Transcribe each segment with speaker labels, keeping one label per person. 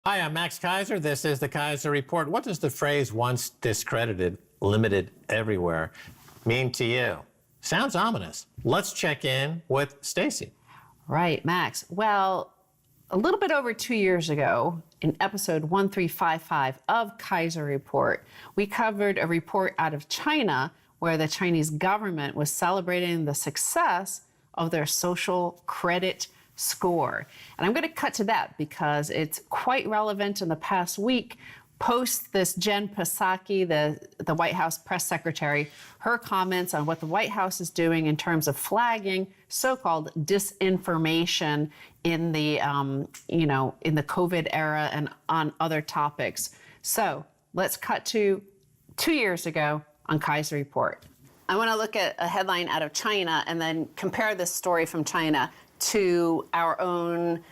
Speaker 1: Hi, I'm Max Keiser. This is the Keiser Report. What does the phrase once discredited, limited everywhere mean to you? Sounds ominous. Let's check in with Stacy.
Speaker 2: Right, Max. Well, a little bit over 2 years ago, in episode 1355 of Keiser Report, we covered a report out of China where the Chinese government was celebrating the success of their social credit score. And I'm going to cut to that because it's quite relevant in the past week. Post this Jen Psaki, the White House press secretary, her comments on what the White House is doing in terms of flagging so-called disinformation in the, in the COVID era and on other topics. So let's cut to 2 years ago on Keiser Report. I want to look at a headline out of China and then compare this story from China to our own,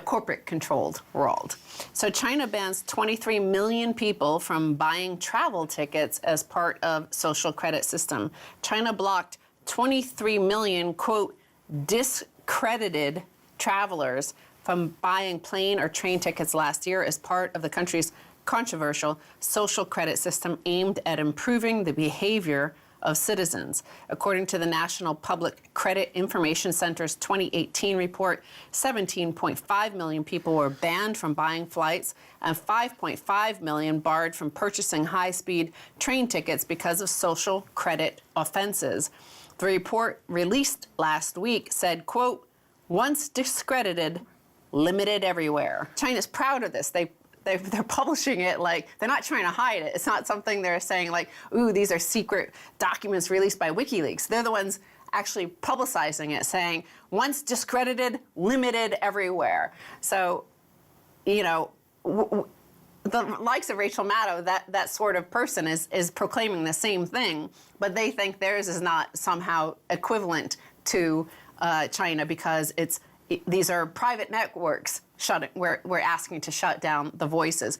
Speaker 2: corporate-controlled world. So China bans 23 million people from buying travel tickets as part of social credit system. China blocked 23 million, quote, discredited travelers from buying plane or train tickets last year as part of the country's controversial social credit system aimed at improving the behavior of citizens. According to the National Public Credit Information Center's 2018 report, 17.5 million people were banned from buying flights and 5.5 million barred from purchasing high-speed train tickets because of social credit offenses. The report released last week said, quote, once discredited, limited everywhere. China's proud of this. They're publishing it like, they're not trying to hide it. It's not something they're saying like, ooh, these are secret documents released by WikiLeaks. They're the ones actually publicizing it, saying, once discredited, limited everywhere. So, the likes of Rachel Maddow, that sort of person is proclaiming the same thing, but they think theirs is not somehow equivalent to China because these are private networks we're asking to shut down the voices.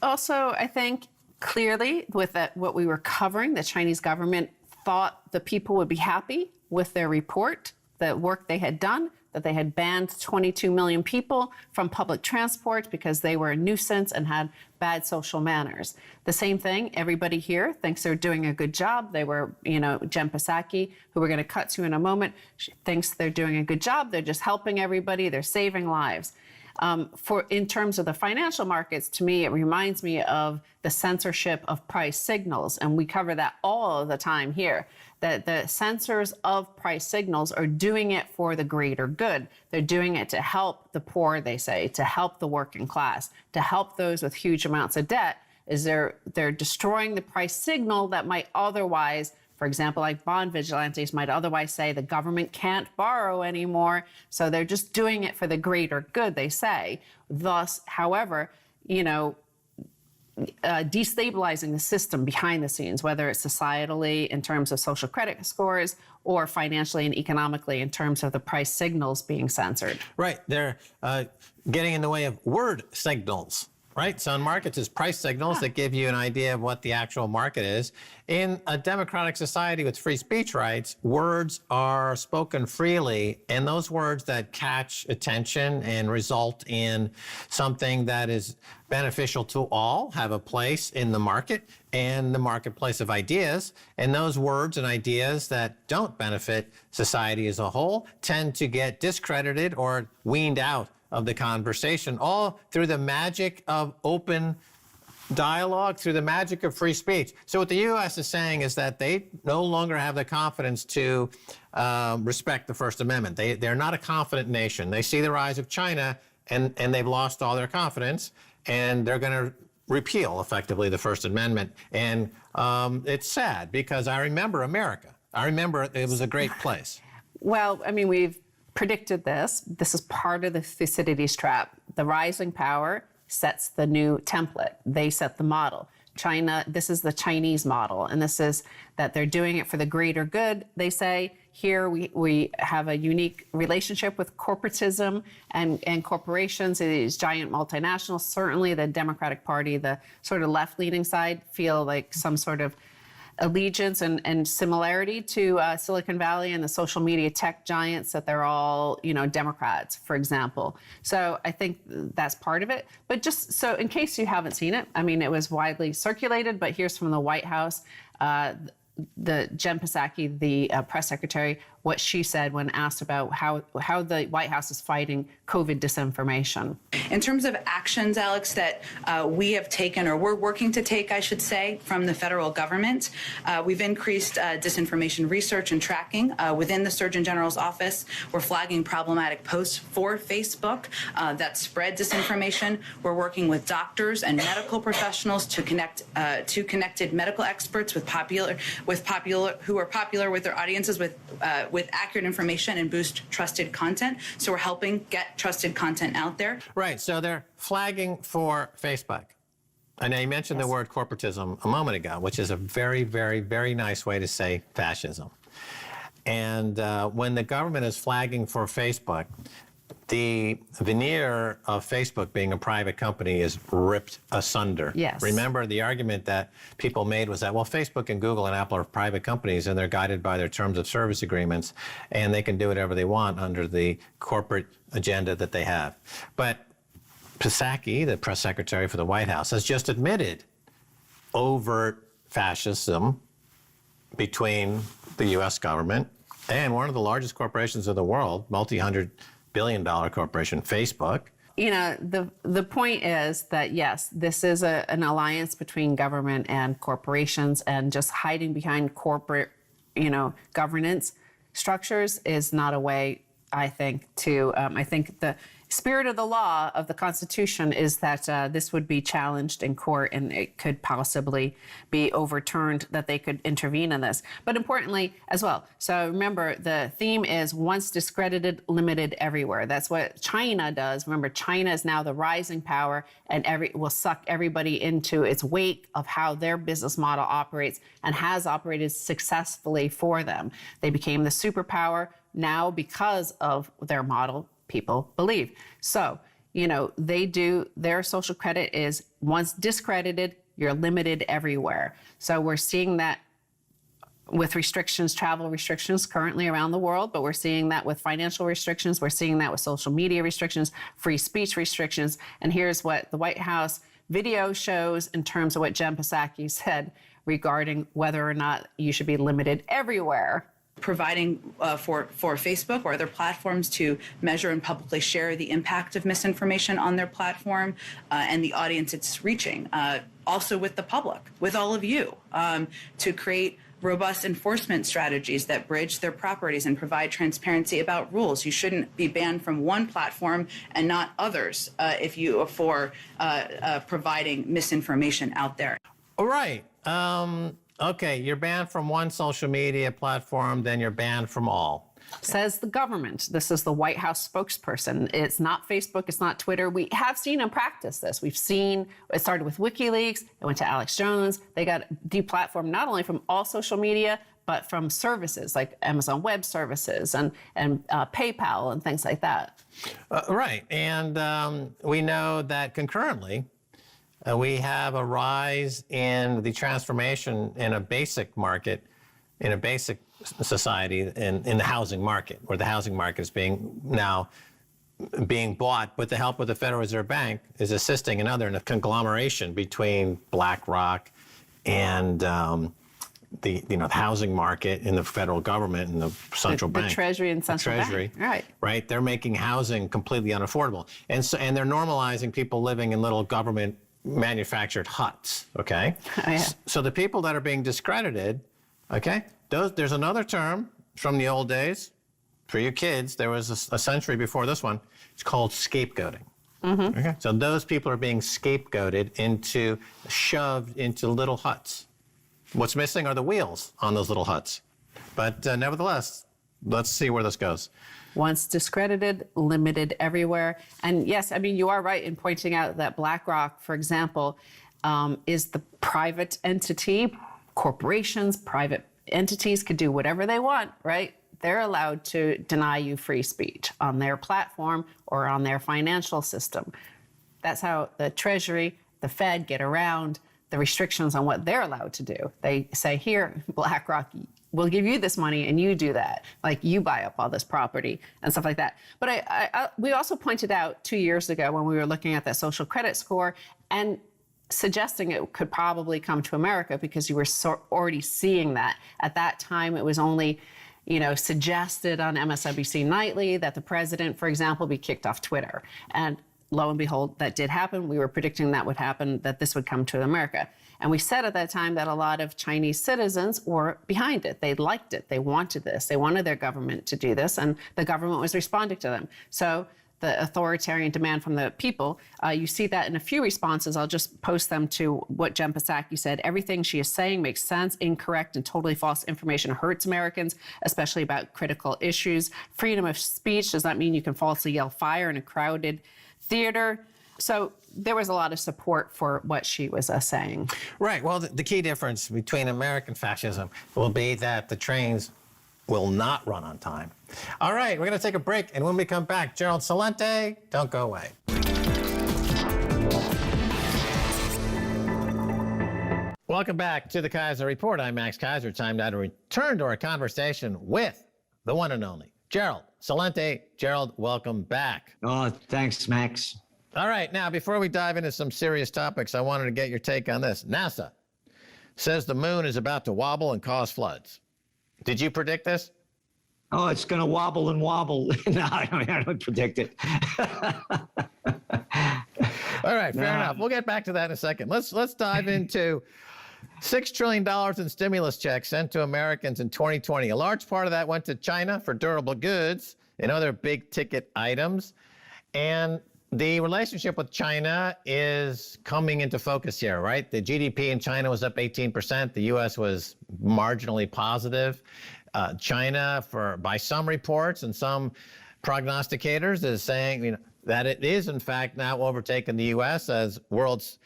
Speaker 2: Also, I think clearly with what we were covering, the Chinese government thought the people would be happy with their report, the work they had done, that they had banned 22 million people from public transport because they were a nuisance and had bad social manners. The same thing, everybody here thinks they're doing a good job. They were, Jen Psaki, who we're going to cut to in a moment, she thinks they're doing a good job. They're just helping everybody. They're saving lives. In terms of the financial markets, to me, it reminds me of the censorship of price signals. And we cover that all the time here, that the censors of price signals are doing it for the greater good. They're doing it to help the poor, they say, to help the working class, to help those with huge amounts of debt. They're destroying the price signal that might otherwise, for example, like bond vigilantes might otherwise say the government can't borrow anymore. So they're just doing it for the greater good, they say. Thus, however, destabilizing the system behind the scenes, whether it's societally in terms of social credit scores or financially and economically in terms of the price signals being censored.
Speaker 1: Right. They're getting in the way of word signals. Right? So in markets, it's price signals that give you an idea of what the actual market is. In a democratic society with free speech rights, words are spoken freely, and those words that catch attention and result in something that is beneficial to all have a place in the market and the marketplace of ideas. And those words and ideas that don't benefit society as a whole tend to get discredited or weaned out of the conversation, all through the magic of open dialogue, through the magic of free speech. So what the U.S. is saying is that they no longer have the confidence to respect the First Amendment. They're not a confident nation. They see the rise of China, and they've lost all their confidence, and they're going to repeal, effectively, the First Amendment. And it's sad, because I remember America. I remember it was a great place.
Speaker 2: Well, we've predicted this. This is part of the Thucydides trap. The rising power sets the new template. They set the model. China, this is the Chinese model, and this is that they're doing it for the greater good, they say. Here we have a unique relationship with corporatism and corporations, these giant multinationals. Certainly the Democratic Party, the sort of left-leaning side, feel like some sort of allegiance and similarity to Silicon Valley and the social media tech giants, that they're all, Democrats, for example. So I think that's part of it. But just so in case you haven't seen it, I mean, it was widely circulated, but here's from the White House. The Jen Psaki, the press secretary, what she said when asked about how the White House is fighting COVID disinformation.
Speaker 3: In terms of actions, Alex, that we have taken, or we're working to take, I should say, from the federal government, we've increased disinformation research and tracking within the Surgeon General's office. We're flagging problematic posts for Facebook that spread disinformation. We're working with doctors and medical professionals to connect to connected medical experts who are popular with their audiences with accurate information and boost trusted content. So we're helping get trusted content out there.
Speaker 1: Right. So they're flagging for Facebook. I know you mentioned the word corporatism a moment ago, which is a very, very, very nice way to say fascism. And when the government is flagging for Facebook, the veneer of Facebook being a private company is ripped asunder.
Speaker 2: Yes.
Speaker 1: Remember, the argument that people made was that, well, Facebook and Google and Apple are private companies and they're guided by their terms of service agreements and they can do whatever they want under the corporate agenda that they have. But Psaki, the press secretary for the White House, has just admitted overt fascism between the U.S. government and one of the largest corporations in the world, multi-hundred-billion-dollar corporation, Facebook.
Speaker 2: The point is that, yes, this is an alliance between government and corporations, and just hiding behind corporate, governance structures is not a way, I think, to, I think the spirit of the law of the Constitution is that this would be challenged in court and it could possibly be overturned, that they could intervene in this. But importantly as well, so remember, the theme is once discredited, limited everywhere. That's what China does. Remember, China is now the rising power and will suck everybody into its wake of how their business model operates and has operated successfully for them. They became the superpower now because of their model, people believe. So, their social credit is once discredited, you're limited everywhere. So we're seeing that with restrictions, travel restrictions currently around the world, but we're seeing that with financial restrictions. We're seeing that with social media restrictions, free speech restrictions. And here's what the White House video shows in terms of what Jen Psaki said regarding whether or not you should be limited everywhere.
Speaker 3: Providing for Facebook or other platforms to measure and publicly share the impact of misinformation on their platform and the audience it's reaching. Also with the public, with all of you, to create robust enforcement strategies that bridge their properties and provide transparency about rules. You shouldn't be banned from one platform and not others for providing misinformation out there.
Speaker 1: All right. Okay, you're banned from one social media platform, then you're banned from all.
Speaker 2: Says the government. This is the White House spokesperson. It's not Facebook, it's not Twitter. We have seen them practice this. We've seen, it started with WikiLeaks, it went to Alex Jones. They got deplatformed not only from all social media, but from services like Amazon Web Services and PayPal and things like that.
Speaker 1: Right, and we know that concurrently, we have a rise in the transformation in a basic market, in a basic society, in the housing market, where the housing market is being bought with the help of the Federal Reserve Bank, is assisting another in a conglomeration between BlackRock and the housing market in the federal government and the central bank.
Speaker 2: The Treasury and central bank.
Speaker 1: Right. They're making housing completely unaffordable. And they're normalizing people living in little government manufactured huts, okay?
Speaker 2: Oh, yeah.
Speaker 1: So the people that are being discredited, okay, there's another term from the old days. For you kids, there was a century before this one. It's called scapegoating. Mm-hmm. Okay? So those people are being scapegoated shoved into little huts. What's missing are the wheels on those little huts. But nevertheless, let's see where this goes.
Speaker 2: Once discredited, limited everywhere. And yes, I mean, you are right in pointing out that BlackRock, for example, is the private entity. Corporations, private entities could do whatever they want, right? They're allowed to deny you free speech on their platform or on their financial system. That's how the Treasury, the Fed get around the restrictions on what they're allowed to do. They say, here, BlackRock, we'll give you this money and you do that. Like, you buy up all this property and stuff like that. But we also pointed out 2 years ago when we were looking at that social credit score and suggesting it could probably come to America because you were already seeing that. At that time, it was only suggested on MSNBC Nightly that the president, for example, be kicked off Twitter. And lo and behold, that did happen. We were predicting that would happen, that this would come to America. And we said at that time that a lot of Chinese citizens were behind it. They liked it. They wanted this. They wanted their government to do this, and the government was responding to them. So the authoritarian demand from the people, you see that in a few responses. I'll just post them to what Jen Psaki said. Everything she is saying makes sense. Incorrect and totally false information hurts Americans, especially about critical issues. Freedom of speech does not mean you can falsely yell fire in a crowded theater. So there was a lot of support for what she was saying.
Speaker 1: Right. Well, the key difference between American fascism will be that the trains will not run on time. All right, we're going to take a break, and when we come back, Gerald Celente, don't go away. Welcome back to the Keiser Report. I'm Max Keiser. Time now to return to our conversation with the one and only Gerald Celente. Gerald, welcome back.
Speaker 4: Oh, thanks, Max.
Speaker 1: All right, now, before we dive into some serious topics, I wanted to get your take on this. NASA says the moon is about to wobble and cause floods. Did you predict this?
Speaker 4: Oh, it's going to wobble and wobble. No, I don't predict it.
Speaker 1: All right, fair enough. We'll get back to that in a second. Let's dive into $6 trillion in stimulus checks sent to Americans in 2020. A large part of that went to China for durable goods and other big ticket items. And the relationship with China is coming into focus here, right? The GDP in China was up 18%. The U.S. was marginally positive. China, by some reports and some prognosticators, is saying that it is, in fact, now overtaken the U.S. as world's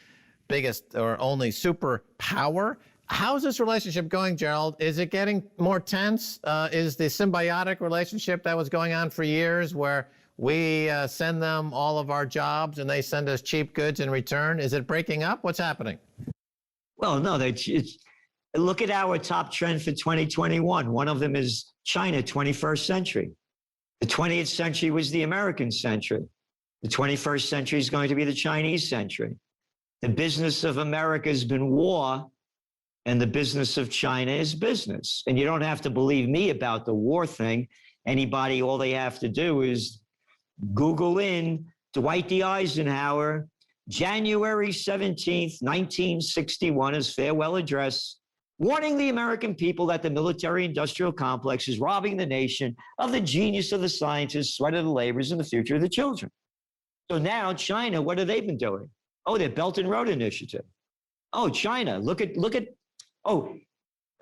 Speaker 1: biggest or only superpower. How's this relationship going, Gerald? Is it getting more tense? Is the symbiotic relationship that was going on for years where we send them all of our jobs and they send us cheap goods in return? Is it breaking up? What's happening?
Speaker 4: Well, no, look at our top trend for 2021. One of them is China, 21st century. The 20th century was the American century. The 21st century is going to be the Chinese century. The business of America has been war, and the business of China is business. And you don't have to believe me about the war thing. Anybody, all they have to do is Google in Dwight D. Eisenhower, January 17th, 1961, his farewell address, warning the American people that the military-industrial complex is robbing the nation of the genius of the scientists, sweat of the laborers, and the future of the children. So now China, what have they been doing? Oh, their Belt and Road Initiative. Oh, China,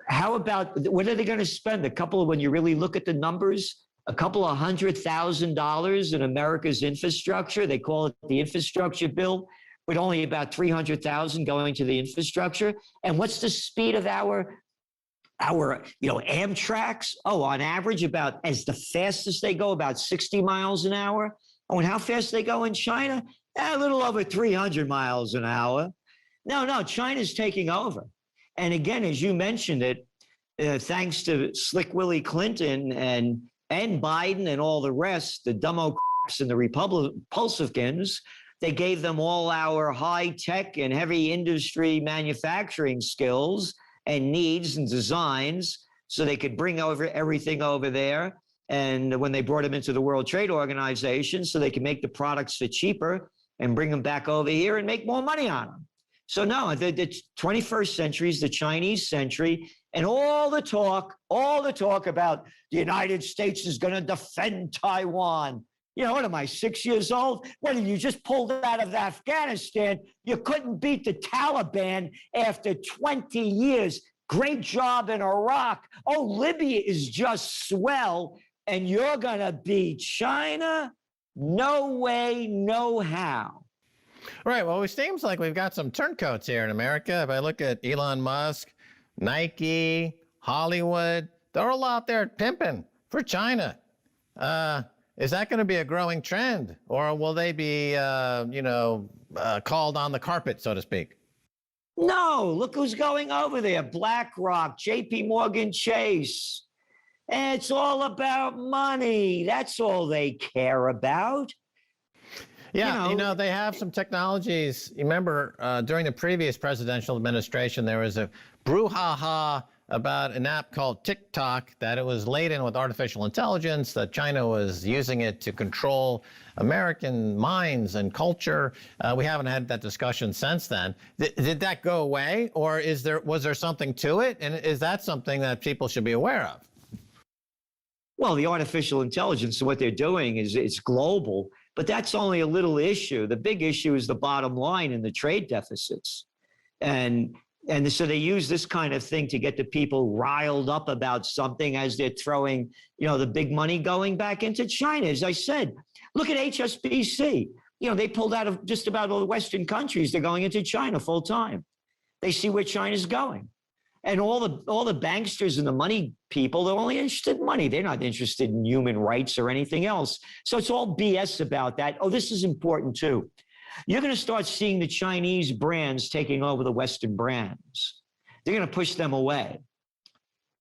Speaker 4: how about, what are they going to spend? When you really look at the numbers, a couple of $100,000 in America's infrastructure. They call it the infrastructure bill, with only about $300,000 going to the infrastructure. And what's the speed of our Amtraks? Oh, on average, about as the fastest they go, about 60 miles an hour. Oh, and how fast they go in China? A little over 300 miles an hour. No, China's taking over. And again, as you mentioned it, thanks to Slick Willie Clinton and Biden and all the rest, the Democrats and the Republicans, they gave them all our high-tech and heavy industry manufacturing skills and needs and designs so they could bring over everything over there. And when they brought them into the World Trade Organization, so they could make the products for cheaper and bring them back over here and make more money on them. So no, the 21st century is the Chinese century, and all the talk about the United States is going to defend Taiwan. What am I, 6 years old? What, you just pulled out of Afghanistan? You couldn't beat the Taliban after 20 years. Great job in Iraq. Oh, Libya is just swell, and you're going to beat China? No way, no how.
Speaker 1: Right. Well, it seems like we've got some turncoats here in America. If I look at Elon Musk, Nike, Hollywood, they're all out there pimping for China. Is that going to be a growing trend, or will they be, called on the carpet, so to speak?
Speaker 4: No, look who's going over there. BlackRock, JP Morgan Chase. And it's all about money. That's all they care about.
Speaker 1: Yeah, they have some technologies. You remember during the previous presidential administration, there was a brouhaha about an app called TikTok, that it was laden with artificial intelligence, that China was using it to control American minds and culture. We haven't had that discussion since then. Did that go away, or was there something to it? And is that something that people should be aware of?
Speaker 4: Well, the artificial intelligence, what they're doing is it's global, but that's only a little issue. The big issue is the bottom line and the trade deficits. And so they use this kind of thing to get the people riled up about something as they're throwing, the big money going back into China. As I said, look at HSBC. They pulled out of just about all the Western countries. They're going into China full time. They see where China's going. And all the banksters and the money people, they're only interested in money. They're not interested in human rights or anything else. So it's all BS about that. Oh, this is important too. You're going to start seeing the Chinese brands taking over the Western brands. They're going to push them away.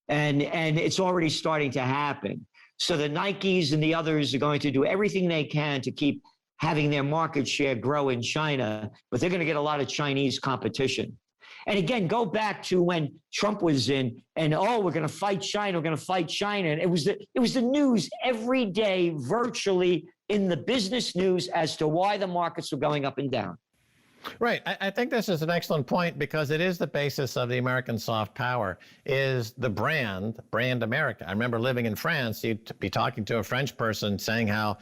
Speaker 4: And it's already starting to happen. So the Nikes and the others are going to do everything they can to keep having their market share grow in China, but they're going to get a lot of Chinese competition. And again, go back to when Trump was in, and we're going to fight China, we're going to fight China. And it was the news every day, virtually in the business news, as to why the markets were going up and down.
Speaker 1: Right. I think this is an excellent point, because it is the basis of the American soft power, is the brand America. I remember living in France, you'd be talking to a French person saying how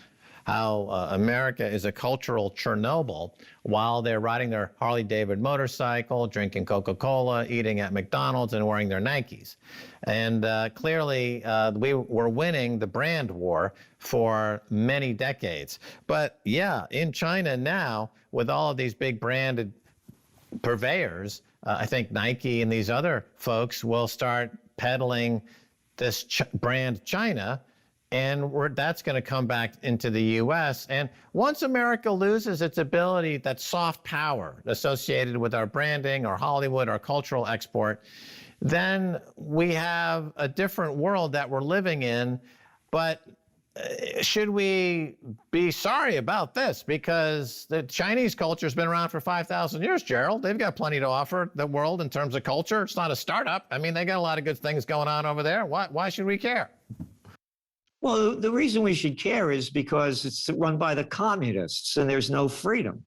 Speaker 1: America is a cultural Chernobyl while they're riding their Harley-Davidson motorcycle, drinking Coca-Cola, eating at McDonald's, and wearing their Nikes. And clearly, we were winning the brand war for many decades. But yeah, in China now, with all of these big branded purveyors, I think Nike and these other folks will start peddling this brand China, and that's going to come back into the U.S. And once America loses its ability, that soft power associated with our branding, our Hollywood, our cultural export, then we have a different world that we're living in. But should we be sorry about this? Because the Chinese culture has been around for 5,000 years, Gerald. They've got plenty to offer the world in terms of culture. It's not a startup. I mean, they got a lot of good things going on over there. Why should we care?
Speaker 4: Well, the reason we should care is because it's run by the communists and there's no freedom.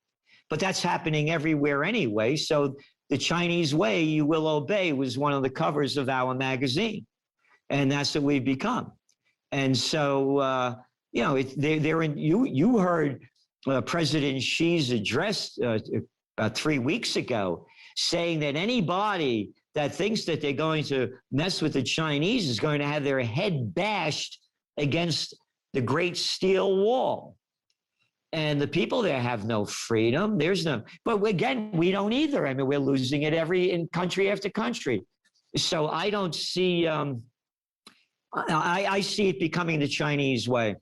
Speaker 4: But that's happening everywhere anyway. So the Chinese way you will obey was one of the covers of our magazine. And that's what we've become. And so, you heard President Xi's address about 3 weeks ago, saying that anybody that thinks that they're going to mess with the Chinese is going to have their head bashed against the Great Steel Wall. And the people there have no freedom. There's no, but again, we don't either. I mean, we're losing it in country after country. So I don't see, I see it becoming the Chinese way.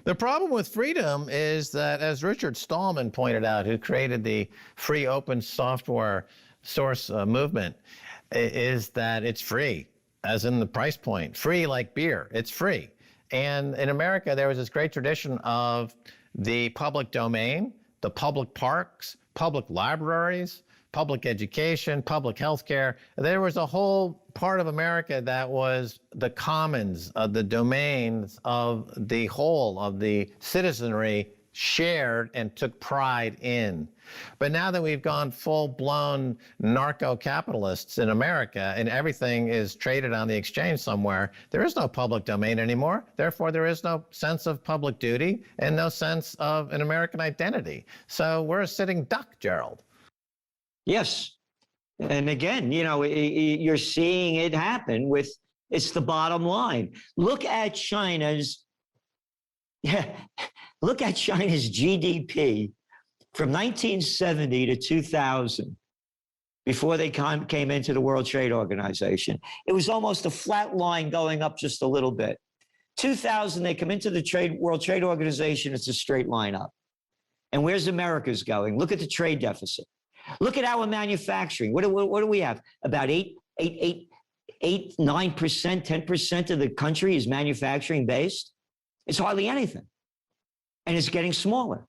Speaker 1: The problem with freedom is that, as Richard Stallman pointed out, who created the free open software source movement, is that it's free, as in the price point. Free like beer, it's free. And in America, there was this great tradition of the public domain, the public parks, public libraries, public education, public health care. There was a whole part of America that was the commons, the domains of the whole of the citizenry shared and took pride in. But now that we've gone full-blown narco-capitalists in America and everything is traded on the exchange somewhere, there is no public domain anymore. Therefore, there is no sense of public duty and no sense of an American identity. So we're a sitting duck, Gerald.
Speaker 4: Yes. And again, you're seeing it happen it's the bottom line. Look at China's GDP from 1970 to 2000, before they came into the World Trade Organization. It was almost a flat line going up just a little bit. 2000, they come into the World Trade Organization, it's a straight line up. And where's America's going? Look at the trade deficit. Look at our manufacturing. What do we have? About 9%, 10% of the country is manufacturing based. It's hardly anything. And it's getting smaller.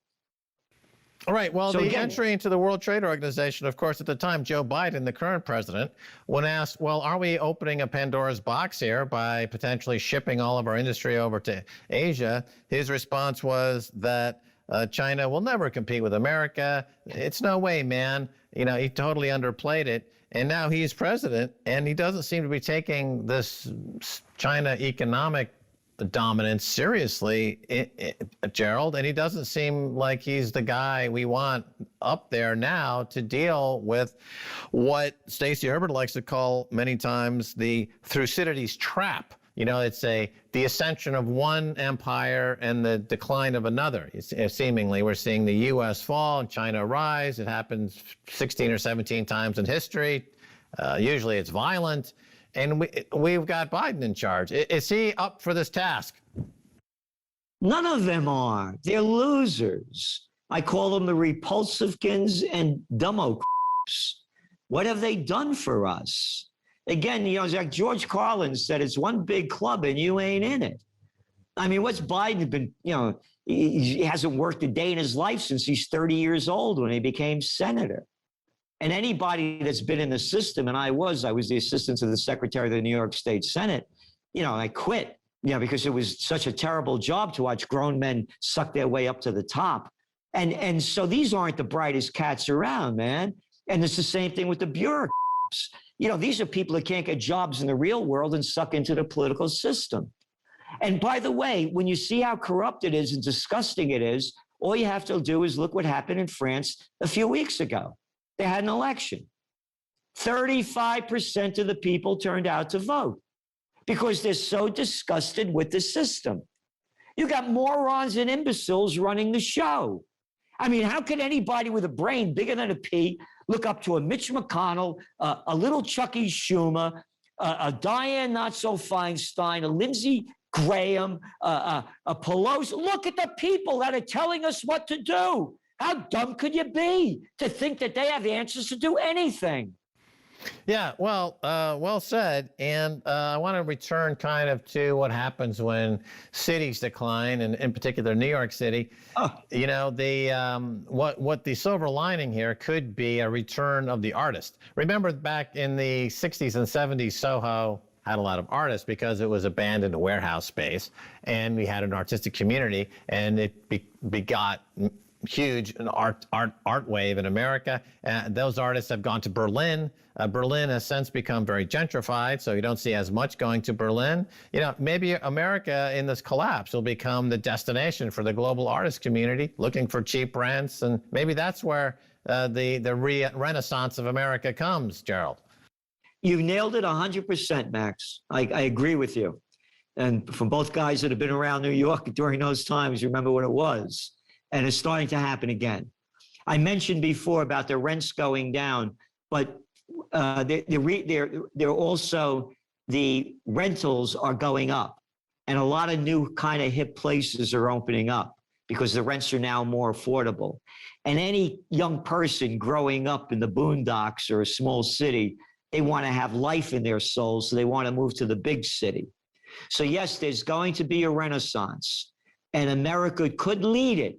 Speaker 1: All right. Well,
Speaker 4: So
Speaker 1: the
Speaker 4: again-
Speaker 1: entry into the World Trade Organization, of course, at the time, Joe Biden, the current president, when asked, well, are we opening a Pandora's box here by potentially shipping all of our industry over to Asia? His response was that China will never compete with America. It's no way, man. You know, he totally underplayed it. And now he's president, and he doesn't seem to be taking this China economic dominance seriously, Gerald, and he doesn't seem like he's the guy we want up there now to deal with what Stacey Herbert likes to call many times the Thucydides trap. You know, it's the ascension of one empire and the decline of another. Seemingly, we're seeing the U.S. fall and China rise. It happens 16 or 17 times in history. Usually it's violent. And we've got Biden in charge. Is he up for this task?
Speaker 4: None of them are. They're losers. I call them the repulsivekins and dumbo. What have they done for us? Again, you know, it's like George Carlin said, it's one big club and you ain't in it. I mean, what's Biden been, you know, he hasn't worked a day in his life since he's 30 years old when he became senator. And anybody that's been in the system, and I was the assistant to the secretary of the New York State Senate, you know, I quit, you know, because it was such a terrible job to watch grown men suck their way up to the top. And so these aren't the brightest cats around, man. And it's the same thing with the bureaucrats. You know, these are people that can't get jobs in the real world and suck into the political system. And by the way, when you see how corrupt it is and disgusting it is, all you have to do is look what happened in France a few weeks ago. They had an election. 35% of the people turned out to vote because they're so disgusted with the system. You got morons and imbeciles running the show. I mean, how can anybody with a brain bigger than a pea look up to a Mitch McConnell, a little Chucky Schumer, a Dianne Not-So-Feinstein, a Lindsey Graham, a Pelosi? Look at the people that are telling us what to do. How dumb could you be to think that they have answers to do anything?
Speaker 1: Yeah, well said. And I want to return kind of to what happens when cities decline, and in particular New York City.
Speaker 4: Oh.
Speaker 1: You know, what the silver lining here could be a return of the artist. Remember back in the 60s and 70s, Soho had a lot of artists because it was abandoned warehouse space, and we had an artistic community, and it begot huge an art wave in America. Those artists have gone to Berlin. Berlin has since become very gentrified, so you don't see as much going to Berlin. You know, maybe America in this collapse will become the destination for the global artist community, looking for cheap rents, and maybe that's where the renaissance of America comes, Gerald.
Speaker 4: You nailed it 100%, Max. I agree with you. And from both guys that have been around New York during those times, you remember what it was. And it's starting to happen again. I mentioned before about the rents going down, but they're also, the rentals are going up. And a lot of new kind of hip places are opening up because the rents are now more affordable. And any young person growing up in the boondocks or a small city, they want to have life in their soul, so they want to move to the big city. So yes, there's going to be a renaissance, and America could lead it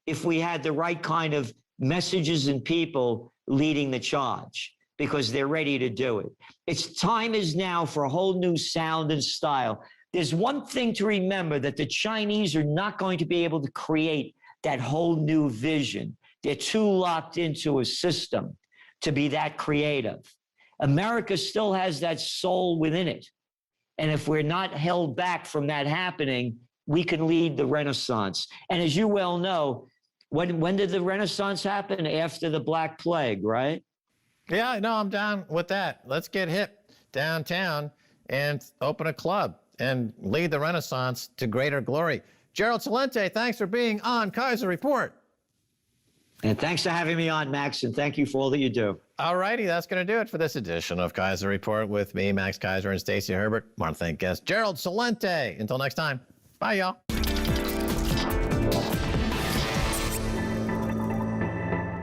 Speaker 4: if we had the right kind of messages and people leading the charge, because they're ready to do it. It's time is now for a whole new sound and style. There's one thing to remember, that the Chinese are not going to be able to create that whole new vision. They're too locked into a system to be that creative. America still has that soul within it. And if we're not held back from that happening, we can lead the Renaissance. And as you well know, when did the Renaissance happen? After the Black Plague, right?
Speaker 1: Yeah, no, I'm down with that. Let's get hip downtown and open a club and lead the Renaissance to greater glory. Gerald Celente, thanks for being on Keiser Report.
Speaker 4: And thanks for having me on, Max, and thank you for all that you do.
Speaker 1: All righty, that's going to do it for this edition of Keiser Report with me, Max Keiser, and Stacey Herbert. I want to thank guest Gerald Celente. Until next time, bye, y'all.